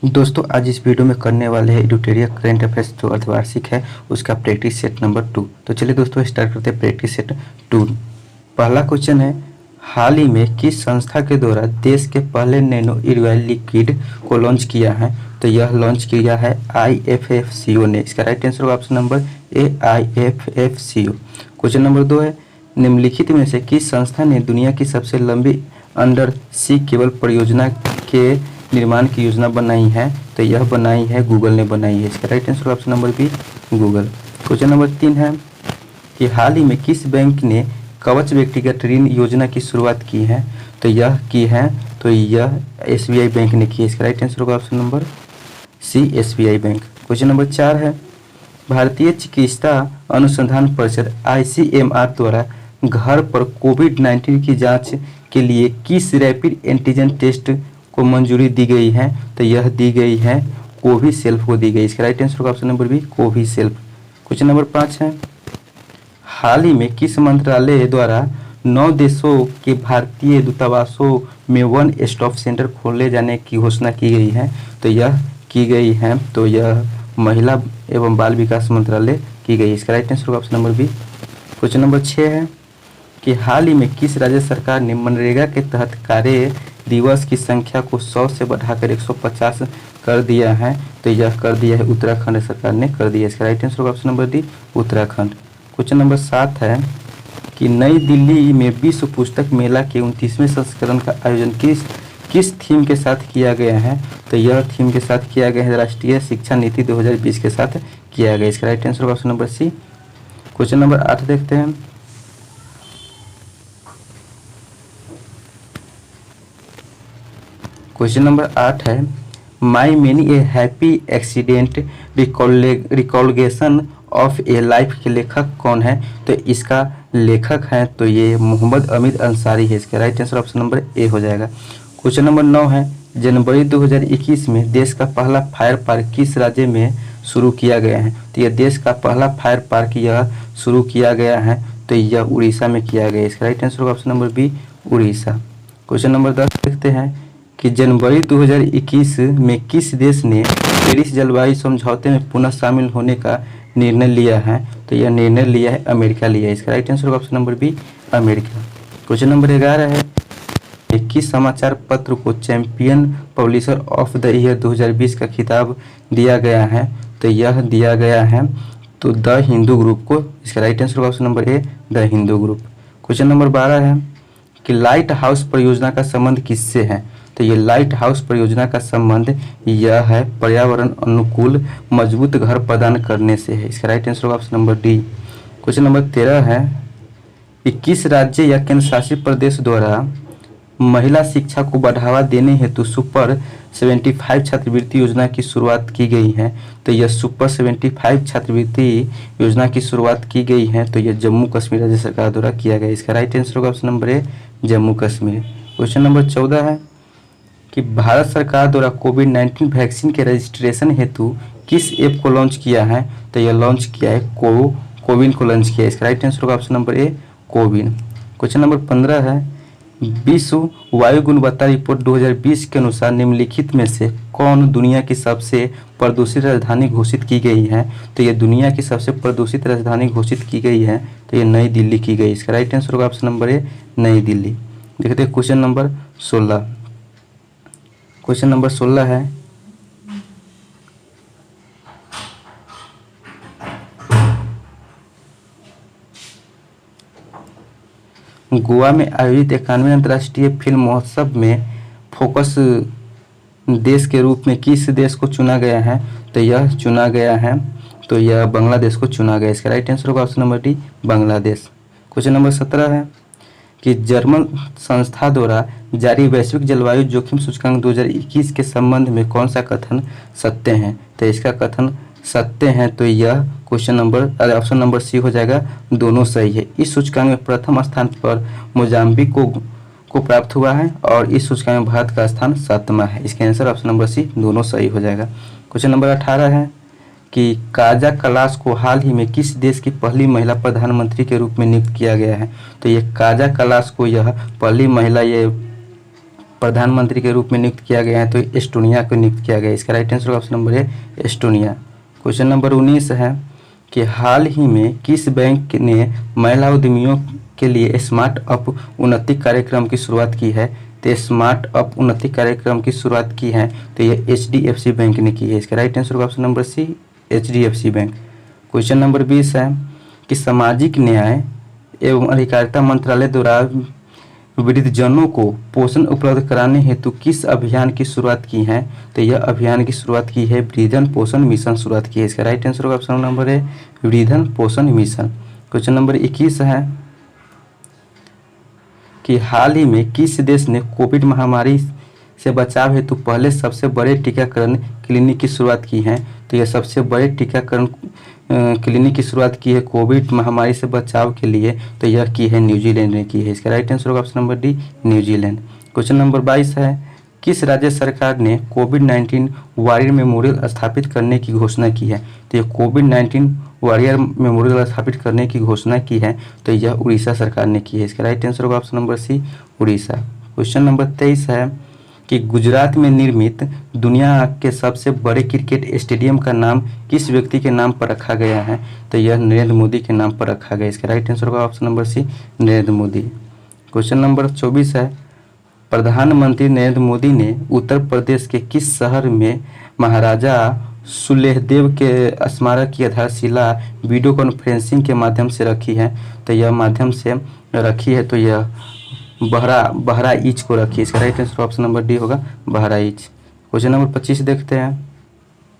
दोस्तों आज इस वीडियो में करने वाले हैं एडिटोरियल करंट अफेयर्स जो अर्धवार्षिक है उसका प्रैक्टिस सेट नंबर 2। तो चलिए दोस्तों स्टार्ट करते हैं प्रैक्टिस सेट 2। पहला क्वेश्चन है, हाल ही में किस संस्था के द्वारा देश के पहले नैनो यूरिया लिक्विड को लॉन्च किया है? तो यह लॉन्च किया है IFFCO ने। इसका राइट आंसर होगा option number A, IFFCO। Question number 2 है, निम्नलिखित में से किस संस्था ने दुनिया की सबसे लंबी अंडर सी केबल परियोजना के निर्माण की योजना बनाई है? तो यह बनाई है गूगल ने बनाई है। इसका right answer option number B, Google. Question number 3 है कि हाल ही में किस बैंक ने कवच व्यक्तिगत ऋण योजना की शुरुआत की है? तो यह SBI बैंक ने की है। इसका राइट आंसर होगा option number C, SBI bank. Question number 4 है, भारतीय चिकित्सा अनुसंधान परिषद ICMR द्वारा घर पर कोविड-19 की जांच के लिए किस रैपिड एंटीजन टेस्ट को मंजूरी दी गई है? तो यह दी गई है कोविशील्ड को दी गई। इसका राइट आंसर होगा option number B, Covishield. Question number 5 है, हाल ही में किस मंत्रालय द्वारा 9 देशों के भारतीय दूतावासों में वन स्टॉप सेंटर खोले जाने की घोषणा की गई है? तो यह महिला एवं बाल विकास मंत्रालय की गई। इसका राइट आंसर होगा option number B. Question number 6 है कि हाल ही में किस राज्य सरकार ने मनरेगा के तहत कार्य दिवस की संख्या को 100 से बढ़ाकर 150 कर दिया है? तो यह कर दिया है उत्तराखंड सरकार ने कर दिया। इसका राइट आंसर होगा option number D, Uttarakhand. Question number 7 है कि नई दिल्ली में विश्व पुस्तक मेला के 29वें संस्करण का आयोजन किस थीम के साथ किया गया है? तो यह थीम के साथ किया गया है राष्ट्रीय शिक्षा नीति 2020 के साथ किया गया। इसका राइट आंसर होगा option number C. Question number 8 देखते हैं। क्वेश्चन नंबर 8 है, my many a happy accident recollection of a life के लेखक कौन है? तो इसका लेखक है तो ये मोहम्मद अमीर अंसारी है। इसका right answer option number A हो जाएगा। क्वेश्चन नंबर 9 है, जनवरी 2021 में देश का पहला फायर पार्क किस राज्य में शुरू किया गया है? तो यह देश का पहला फायर पार्क यह शुरू किया गया है तो यह उड़ीसा में किया गया। इसका राइट आंसर होगा option number B, Orissa. Question number 10 देखते हैं कि जनवरी 2021 में किस देश ने पेरिस जलवायु समझौते में पुनः शामिल होने का निर्णय लिया है? तो यह निर्णय लिया है अमेरिका लिया है। इसका राइट आंसर होगा option number B, America. Question number 11 है, किस समाचार पत्र को champion publisher of the year 2020 का खिताब दिया गया है? तो यह दिया गया है तो द हिंदू ग्रुप को। इसका राइट आंसर होगा option number A, the Hindu group. Question number 12 है कि लाइट हाउस परियोजना का संबंध किससे है? तो ये लाइट हाउस परियोजना का संबंध यह है पर्यावरण अनुकूल मजबूत घर प्रदान करने से है। इसका राइट आंसर होगा option number D. Question number 13 है कि किस राज्य या केंद्र शासित प्रदेश द्वारा महिला शिक्षा को बढ़ावा देने हेतु सुपर 75 छात्रवृत्ति योजना की शुरुआत की गई है? तो यह सुपर 75 छात्रवृत्ति योजना की शुरुआत की गई है तो यह जम्मू कश्मीर राज्य सरकार द्वारा किया गया। इसका राइट आंसर होगा option number A, Jammu Kashmir. Question number 14 है कि भारत सरकार द्वारा कोविड-19 वैक्सीन के रजिस्ट्रेशन हेतु किस ऐप को लॉन्च किया है? तो यह लॉन्च किया है कोविन को लॉन्च किया है। इसका राइट आंसर होगा option number A, CoWIN. Question number 15 है, विश्व वायु गुणवत्ता रिपोर्ट 2020 के अनुसार निम्नलिखित में से कौन दुनिया की सबसे प्रदूषित राजधानी घोषित की गई है? तो यह दुनिया की सबसे प्रदूषित राजधानी घोषित की गई है तो यह नई दिल्ली की गई। इसका राइट आंसर होगा ऑप्शन नंबर ए, नई दिल्ली। देखते हैं क्वेश्चन नंबर 16। क्वेश्चन नंबर 16 है, गोवा में आयोजित 91वें अंतर्राष्ट्रीय फिल्म महोत्सव में फोकस देश के रूप में किस देश को चुना गया है? तो यह बांग्लादेश को चुना गया। इसका राइट आंसर होगा option number D, Bangladesh. Question number 17 है कि जर्मन संस्था द्वारा जारी वैश्विक जलवायु जोखिम सूचकांक 2021 के संबंध में कौन सा कथन सत्य है? तो इसका कथन सत्य है तो यह ऑप्शन नंबर सी हो जाएगा, दोनों सही है। इस सूचकांक में प्रथम स्थान पर मोजाम्बिक को प्राप्त हुआ है और इस सूचकांक में भारत का स्थान 7वां है। इसका आंसर ऑप्शन नंबर सी, दोनों सही हो जाएगा। क्वेश्चन नंबर 18 है कि काजा कलाश को हाल ही में किस देश की पहली महिला प्रधानमंत्री के रूप में नियुक्त किया गया है? तो ये काजा कलाश को यह पहली महिला ये प्रधानमंत्री के रूप में नियुक्त किया गया है, तो एस्टोनिया को नियुक्त किया गया है। इसका राइट आंसर ऑप्शन नंबर है एस्टोनिया। क्वेश्चन नंबर 19 है कि हाल ही में किस बैंक ने महिला उद्यमियों के लिए स्मार्ट अप उन्नति कार्यक्रम की शुरुआत की है? तो स्मार्ट अप उन्नति कार्यक्रम की शुरुआत की है तो ये HDFC बैंक ने की है। इसका right answer option number C HDFC bank. Question number 20 है कि सामाजिक न्याय एवं अधिकारिता मंत्रालय द्वारा वृद्धजनों को पोषण उपलब्ध कराने हेतु किस अभियान की शुरुआत की है? तो यह अभियान की शुरुआत की है वृद्धजन पोषण मिशन शुरुआत की है। इसका राइट आंसर ऑप्शन नंबर है वृद्धजन पोषण मिशन। क्वेश्चन नंबर 21 है कि हाल ही में किस देश ने कोविड महामारी से बचाव हेतु पहले सबसे बड़े टीकाकरण क्लिनिक की शुरुआत की है? तो यह सबसे बड़े टीकाकरण क्लिनिक की शुरुआत की है कोविड महामारी से बचाव के लिए, तो यह की है न्यूजीलैंड ने की है। इसका right answer option number D New Zealand. Question number 22 है किस राज्य सरकार ने कोविड-19 वॉरियर मेमोरियल स्थापित करने की घोषणा की है? तो यह कोविड-19 वॉरियर मेमोरियल स्थापित करने की घोषणा की है तो यह उड़ीसा सरकार ने की है। इसका राइट आंसर होगा option number C Orissa. Question number 23 है कि गुजरात में निर्मित दुनिया के सबसे बड़े क्रिकेट स्टेडियम का नाम किस व्यक्ति के नाम पर रखा गया है? तो यह नरेंद्र मोदी के नाम पर रखा गया। इसका राइट आंसर होगा option number C Narendra Modi. Question number 24 है प्रधानमंत्री नरेंद्र मोदी ने उत्तर प्रदेश के किस शहर में महाराजा सुहेलदेव के स्मारक की आधारशिला वीडियो कॉन्फ्रेंसिंग के माध्यम से रखी है? तो यह माध्यम से रखी है तो यह बहराइच को रखी है। इसका right answer option number D होगा बहराइच। क्वेश्चन नंबर 25 देखते हैं।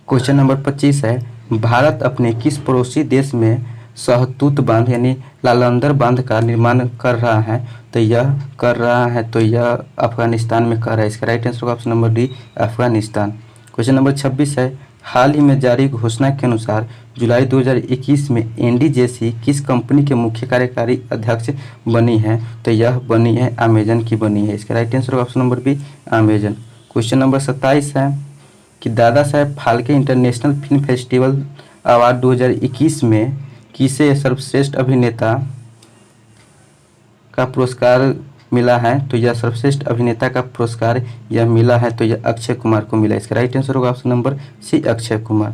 क्वेश्चन नंबर 25 है भारत अपने किस पड़ोसी देश में सहतूत बांध यानी लालंदर बांध का निर्माण कर रहा है? तो यह अफगानिस्तान में कर रहा है। इसका राइट आंसर होगा option number D Afghanistan. Question number 26 है हाल ही में जारी घोषणा के अनुसार जुलाई 2021 में एनडीजेसी किस कंपनी के मुख्य कार्यकारी अध्यक्ष बनी है? तो यह बनी है अमेजन की बनी है। इसका right answer option number B Amazon. Question number 27 है कि Dada Saheb Phalke international film festival award 2021 में किसे सर्वश्रेष्ठ अभिनेता का पुरस्कार मिला है? तो यह सर्वश्रेष्ठ अभिनेता का पुरस्कार यह मिला है तो यह अक्षय कुमार को मिला। इसका राइट आंसर होगा option number C Akshay Kumar.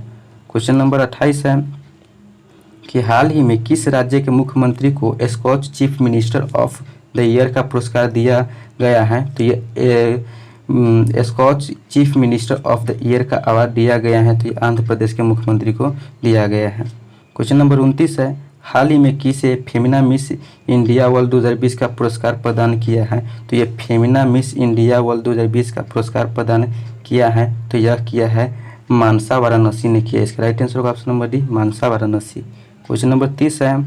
Question number 28 है कि हाल ही में किस राज्य के मुख्यमंत्री को Skoch chief minister of the year का पुरस्कार दिया गया है? तो यह Skoch chief minister of the year का अवार्ड दिया गया है तो यह आंध्र प्रदेश के मुख्यमंत्री को दिया गया है। क्वेश्चन नंबर 29 है हाल ही में किसे फेमिना मिस इंडिया वर्ल्ड 2020 का पुरस्कार प्रदान किया है? तो यह फेमिना मिस इंडिया वर्ल्ड 2020 का पुरस्कार प्रदान किया है तो यह किया है मानसा वाराणसी ने किया। इसका राइट आंसर होगा ऑप्शन नंबर डी मानसा वाराणसी। क्वेश्चन नंबर 30 है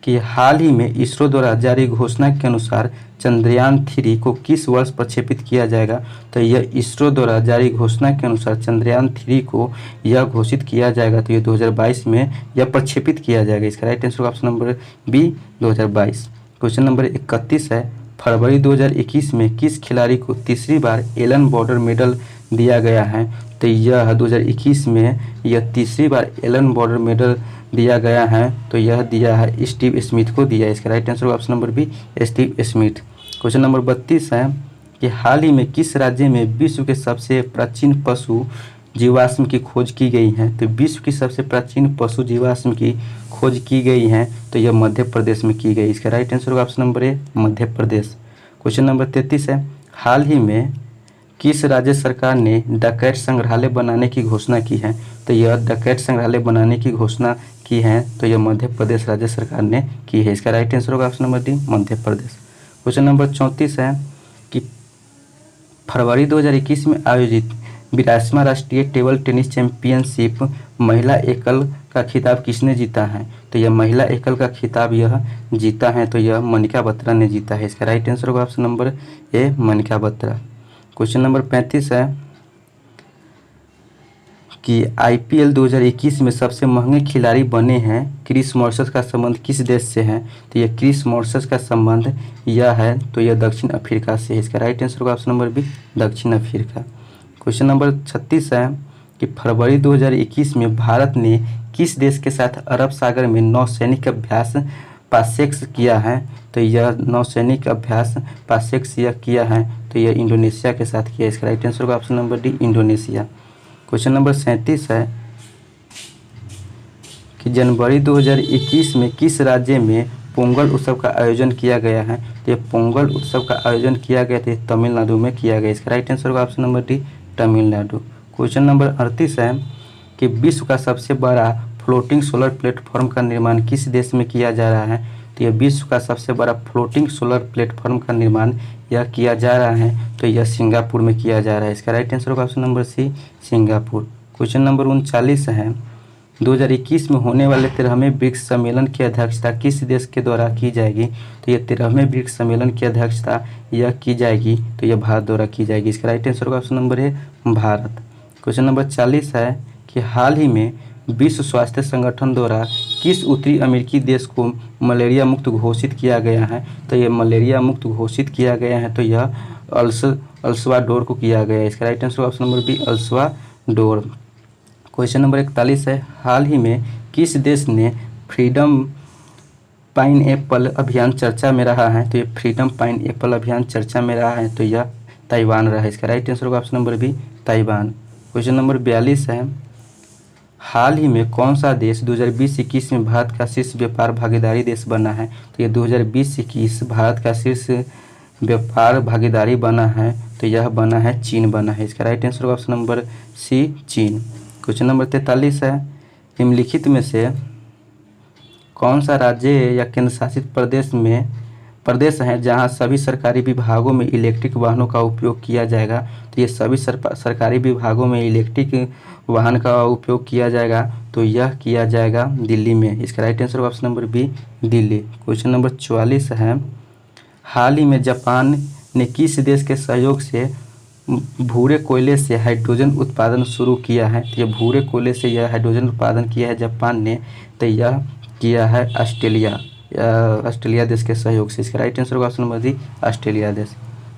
कि हाल ही में इसरो द्वारा जारी घोषणा के अनुसार चंद्रयान 3 को किस वर्ष प्रक्षेपित किया जाएगा? तो यह इसरो द्वारा जारी घोषणा के अनुसार चंद्रयान 3 को यह घोषित किया जाएगा तो यह 2022 में यह प्रक्षेपित किया जाएगा। इसका right answer option number B 2022। Question number 31 है फरवरी 2021 में किस खिलाड़ी को तीसरी बार एलन बॉर्डर मेडल दिया गया है? तो यह 2021 में यह तीसरी बार एलन बॉर्डर मेडल दिया गया है तो यह दिया है स्टीव स्मिथ को दिया है। इसका right answer option number B Steve Smith. Question number 32 है कि हाल ही में किस राज्य में विश्व के सबसे प्राचीन पशु जीवाश्म की खोज की गई है? तो विश्व की सबसे प्राचीन पशु जीवाश्म की खोज की गई है तो यह मध्य प्रदेश में की गई। इसका राइट आंसर होगा option number A Madhya Pradesh. Question number 33 है हाल ही में किस राज्य सरकार ने डकैत संग्रहालय बनाने की घोषणा की है? तो यह डकैत संग्रहालय बनाने की घोषणा की है तो यह मध्य प्रदेश राज्य सरकार ने की है। इसका राइट आंसर होगा option number D Madhya Pradesh. Question number 34 है कि फरवरी 2021 में आयोजित 82वां राष्ट्रीय टेबल टेनिस चैंपियनशिप महिला एकल का खिताब किसने जीता है? तो यह महिला एकल का खिताब यह जीता है तो यह मनिका बत्रा ने जीता है। इसका राइट आंसर होगा option number A Manika Batra. Question number 35 है कि IPL 2021 में सबसे महंगे खिलाड़ी बने हैं क्रिस मॉरिस का संबंध किस देश से है? तो यह क्रिस मॉरिस का संबंध यह है तो यह दक्षिण अफ्रीका से है। इसका राइट आंसर होगा ऑप्शन नंबर बी दक्षिण अफ्रीका। क्वेश्चन नंबर 36 है कि फरवरी 2021 में भारत ने किस देश के साथ अरब सागर में नौसैनिक अभ्यास पासेक्स किया है, तो यह नौसैनिक अभ्यास पासेक्स यह किया है, तो यह इंडोनेशिया के साथ किया। इसका राइट आंसर होगा option number D, Indonesia. Question number 37 है कि जनवरी 2021 में किस राज्य में पोंगल उत्सव का आयोजन किया गया है? तो ये पोंगल उत्सव का आयोजन किया गया था तमिलनाडु में किया गया। इसका राइट आंसर होगा option number D, Tamil Nadu. Question number 38 है कि विश्व का सबसे बड़ा फ्लोटिंग सोलर प्लेटफॉर्म का निर्माण किस देश में किया जा रहा है? तो यह विश्व का सबसे बड़ा फ्लोटिंग सोलर प्लेटफॉर्म का निर्माण यह किया जा रहा है, तो यह सिंगापुर में किया जा रहा है। इसका राइट आंसर होगा option number C, Singapore. Question number 39 है 2021 में होने वाले 13वें ब्रिक्स सम्मेलन की अध्यक्षता किस देश के द्वारा की जाएगी? तो यह 13वें ब्रिक्स सम्मेलन की अध्यक्षता यह की जाएगी, तो यह भारत द्वारा की जाएगी। इसका राइट आंसर होगा option number A, Bharat. Question number 40 है कि हाल ही में विश्व स्वास्थ्य संगठन द्वारा किस उत्तरी अमेरिकी देश को मलेरिया मुक्त घोषित किया गया है? तो यह मलेरिया मुक्त घोषित किया गया है, तो यह अल्सवाडोर को किया गया है। इसका right answer option number B, El Salvador. Question number 41 है हाल ही में किस देश ने फ्रीडम पाइन एप्पल अभियान चर्चा में रहा है? तो ये फ्रीडम पाइन एप्पल अभियान चर्चा में रहा है, तो यह ताइवान रहा है। इसका राइट आंसर होगा option number B, Taiwan. Question number 42 है हाल ही में कौन सा देश 2020-21 में भारत का शीर्ष व्यापार भागीदारी देश बना है? तो ये 2020-21 भारत का शीर्ष व्यापार भागीदारी बना है, तो यह बना है चीन बना है। इसका राइट आंसर होगा ऑप्शन नंबर सी, चीन। क्वेश्चन नंबर 43 है निम्नलिखित में से कौन सा राज्य या केंद्र शासित प्रदेश है जहां सभी सरकारी विभागों में इलेक्ट्रिक वाहनों का उपयोग किया जाएगा? तो ये सभी सरकारी विभागों में इलेक्ट्रिक वाहन का उपयोग किया जाएगा, तो यह किया जाएगा दिल्ली में। इसका right answer option number B, Delhi. Question number 44 है हाल ही में जापान ने किस देश के सहयोग से भूरे कोयले से हाइड्रोजन उत्पादन शुरू किया है? तो ये भूरे कोयले से यह हाइड्रोजन उत्पादन किया है जापान ने, तो यह किया है ऑस्ट्रेलिया देश के सहयोग से। इसका राइट आंसर होगा ऑप्शन नंबर डी, ऑस्ट्रेलिया देश।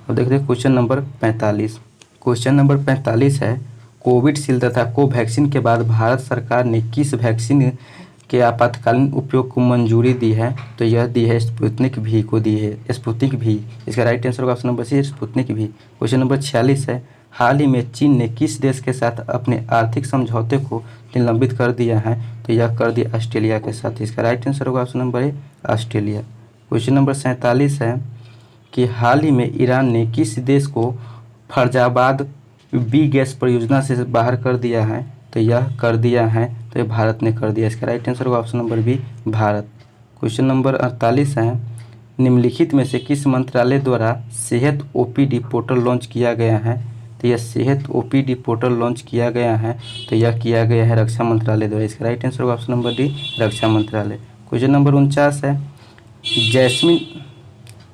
अब देखते हैं क्वेश्चन नंबर 45। क्वेश्चन नंबर 45 है कोविडशील्ड तथा कोवैक्सीन के बाद भारत सरकार ने किस वैक्सीन के आपातकालीन उपयोग को मंजूरी दी है? तो यह दी है स्पुतनिक वी को दी है, स्पुतनिक वी। इसका राइट आंसर होगा option number C, Sputnik V. Question number 46 है हाल ही में चीन ने किस देश के साथ अपने आर्थिक समझौते को निलंबित कर दिया है? तो यह कर दिया ऑस्ट्रेलिया के साथ। इसका राइट आंसर होगा option number A, Australia. Question number 47 है कि हाल ही में ईरान ने किस देश को फैजाबाद बी गैस परियोजना से बाहर कर दिया है? तो यह कर दिया है, तो यह भारत ने कर दिया। इसका राइट आंसर होगा option number B, Bharat. Question number 48 है निम्नलिखित में से किस मंत्रालय द्वारा सेहत ओपीडी पोर्टल लॉन्च किया गया है? तो यह सेहत ओपीडी पोर्टल लॉन्च किया गया है, तो यह किया गया है रक्षा मंत्रालय द्वारा। इसका राइट आंसर होगा ऑप्शन नंबर डी, रक्षा मंत्रालय। क्वेश्चन नंबर 49 है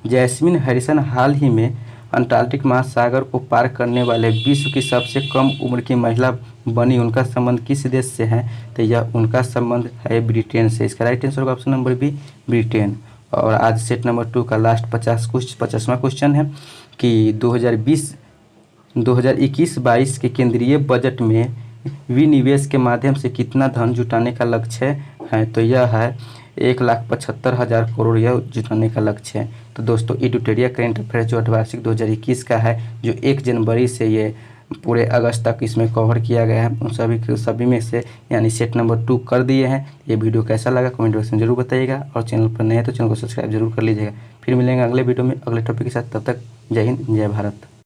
जैस्मिन हैरिसन हाल ही में अंटार्कटिक महासागर को पार करने वाले विश्व की सबसे कम उम्र की महिला बनी। उनका संबंध किस देश से है? तो यह उनका संबंध है ब्रिटेन से। इसका राइट आंसर होगा ऑप्शन नंबर बी, ब्रिटेन। और आज सेट नंबर 2 का लास्ट 50वां क्वेश्चन है कि 2021-22 के केंद्रीय बजट में विनिवेश के माध्यम से कितना धन जुटाने का लक्ष्य है? तो यह है 1,75,000 करोड़ यह जुटाने का लक्ष्य है। तो दोस्तों एडुटेरिया करेंट अफेयर्स जो अर्धवार्षिक 2021 का है, जो 1 जनवरी से ये पूरे अगस्त तक इसमें कवर किया गया है, उन सभी में से यानी सेट नंबर 2 कर दिए हैं। ये वीडियो कैसा लगा कमेंट बॉक्स में जरूर बताइएगा, और चैनल पर नए हैं तो चैनल को सब्सक्राइब जरूर कर लीजिएगा। फिर मिलेंगे अगले वीडियो में अगले टॉपिक के साथ, तब तक जय हिंद, जय भारत।